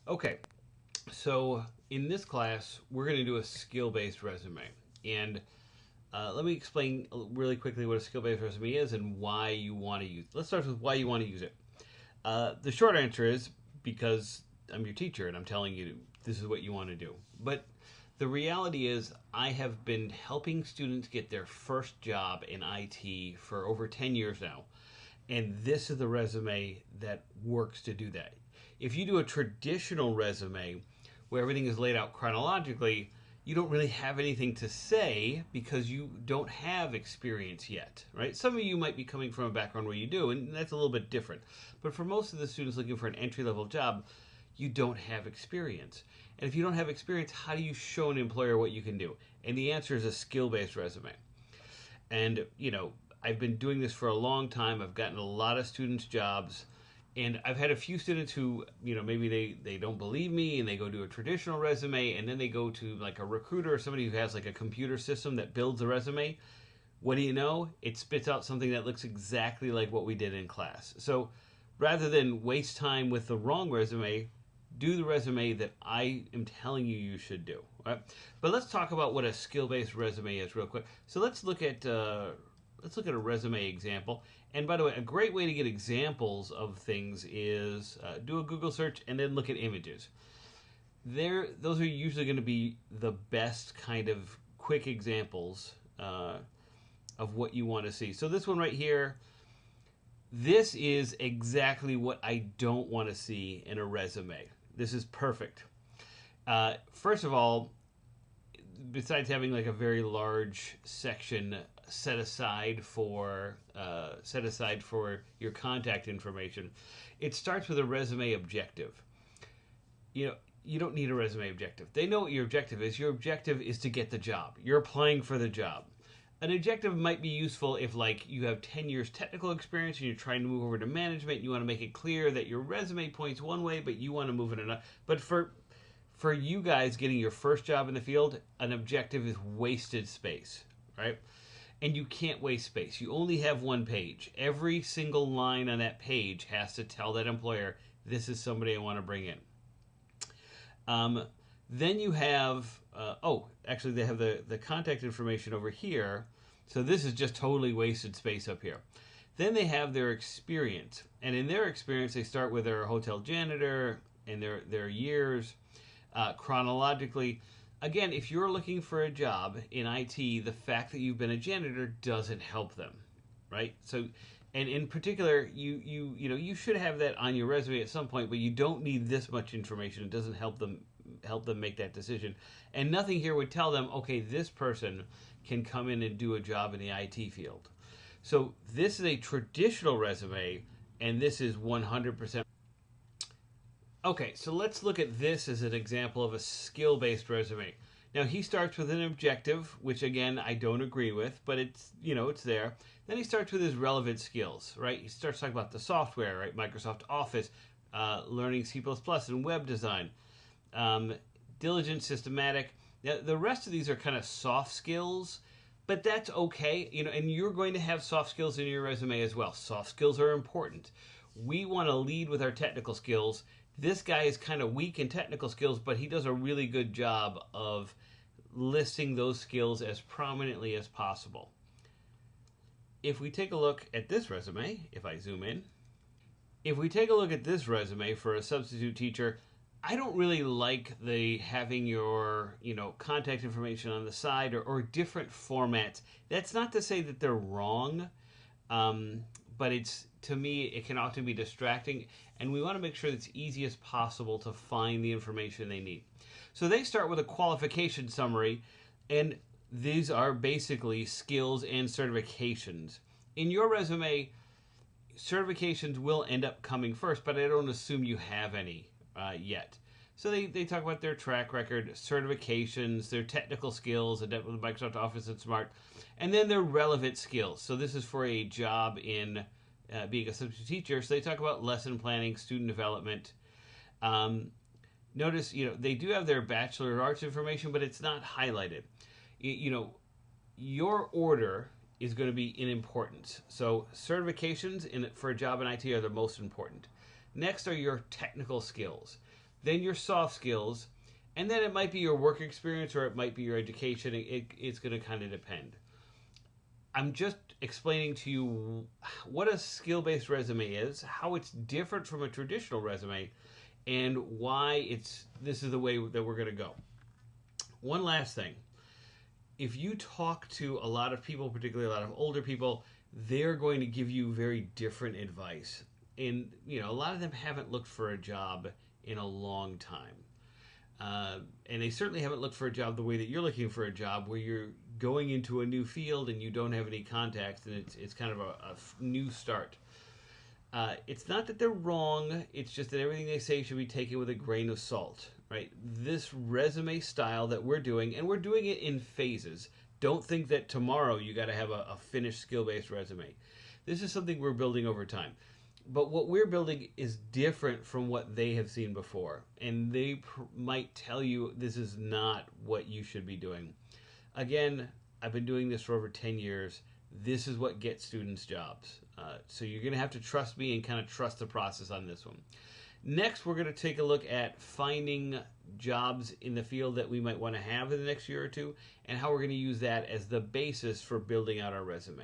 Okay, so in this class, we're going to do a skill-based resume. And let me explain really quickly what a skill-based resume is and why you want to use it. Let's start with why you want to use it. The short answer is because I'm your teacher and I'm telling you this is what you want to do. But the reality is I have been helping students get their first job in IT for over 10 years now. And this is the resume that works to do that. If you do a traditional resume where everything is laid out chronologically, you don't really have anything to say because you don't have experience yet, right? Some of you might be coming from a background where you do, and that's a little bit different. But for most of the students looking for an entry-level job, you don't have experience. And if you don't have experience, how do you show an employer what you can do? And the answer is a skill-based resume. And, I've been doing this for a long time. I've gotten a lot of students jobs. And I've had a few students who, maybe they don't believe me and they go do a traditional resume and then they go to like a recruiter or somebody who has like a computer system that builds a resume. What do you know? It spits out something that looks exactly like what we did in class. So rather than waste time with the wrong resume, do the resume that I am telling you should do. Right? But let's talk about what a skill-based resume is real quick. So let's look at a resume example. And by the way, a great way to get examples of things is do a Google search and then look at images. Those are usually going to be the best kind of quick examples of what you want to see. So this one right here, this is exactly what I don't want to see in a resume. This is perfect. First of all, besides having like a very large section set aside for your contact information, it starts with a resume objective. You don't need a resume objective. They know what your objective is. Your objective is to get the job. You're applying for the job. An objective might be useful if like you have 10 years technical experience and you're trying to move over to management. You want to make it clear that your resume points one way, but you want to move it another. But for you guys getting your first job in the field, an objective is wasted space, right? And you can't waste space. You only have one page. Every single line on that page has to tell that employer, this is somebody I want to bring in. Then you have, actually they have the contact information over here. So this is just totally wasted space up here. Then they have their experience. And in their experience, they start with their hotel janitor and their years. Chronologically, again, if you're looking for a job in IT, the fact that you've been a janitor doesn't help them, right? So, and in particular, you should have that on your resume at some point, but you don't need this much information. It doesn't help them make that decision. And nothing here would tell them, okay, this person can come in and do a job in the IT field. So this is a traditional resume, and this is 100%. Okay, so let's look at this as an example of a skill-based resume. Now he starts with an objective, which again I don't agree with, but it's it's there. Then he starts with his relevant skills, right? He starts talking about the software, right? Microsoft Office, learning C++ and web design, diligent, systematic. Now the rest of these are kind of soft skills, but that's okay, and you're going to have soft skills in your resume as well. Soft skills are important. We want to lead with our technical skills. This guy is kind of weak in technical skills, but he does a really good job of listing those skills as prominently as possible. If we take a look at this resume, if I zoom in, if we take a look at this resume for a substitute teacher, I don't really like the having your contact information on the side or different formats. That's not to say that they're wrong, but to me it can often be distracting, and we want to make sure that it's easy as possible to find the information they need. So they start with a qualification summary, and these are basically skills and certifications. In your resume, certifications will end up coming first, but I don't assume you have any yet. So they talk about their track record, certifications, their technical skills, adept with Microsoft Office and Smart, and then their relevant skills. So this is for a job in being a substitute teacher. So they talk about lesson planning, student development. Notice, they do have their Bachelor of Arts information, but it's not highlighted. Your order is going to be in importance. So certifications for a job in IT are the most important. Next are your technical skills. then your soft skills, and then it might be your work experience or it might be your education. It's going to kind of depend. I'm just explaining to you what a skill-based resume is, how it's different from a traditional resume, and why this is the way that we're going to go. One last thing. If you talk to a lot of people, particularly a lot of older people, they're going to give you very different advice. And, a lot of them haven't looked for a job in a long time. And they certainly haven't looked for a job the way that you're looking for a job, where you're going into a new field and you don't have any contacts, and it's kind of a new start. It's not that they're wrong, it's just that everything they say should be taken with a grain of salt, right? This resume style that we're doing, and we're doing it in phases. Don't think that tomorrow you got to have a finished skill-based resume. This is something we're building over time. But what we're building is different from what they have seen before. And they might tell you this is not what you should be doing. Again, I've been doing this for over 10 years. This is what gets students jobs. So you're going to have to trust me and kind of trust the process on this one. Next, we're going to take a look at finding jobs in the field that we might want to have in the next year or two, and how we're going to use that as the basis for building out our resume.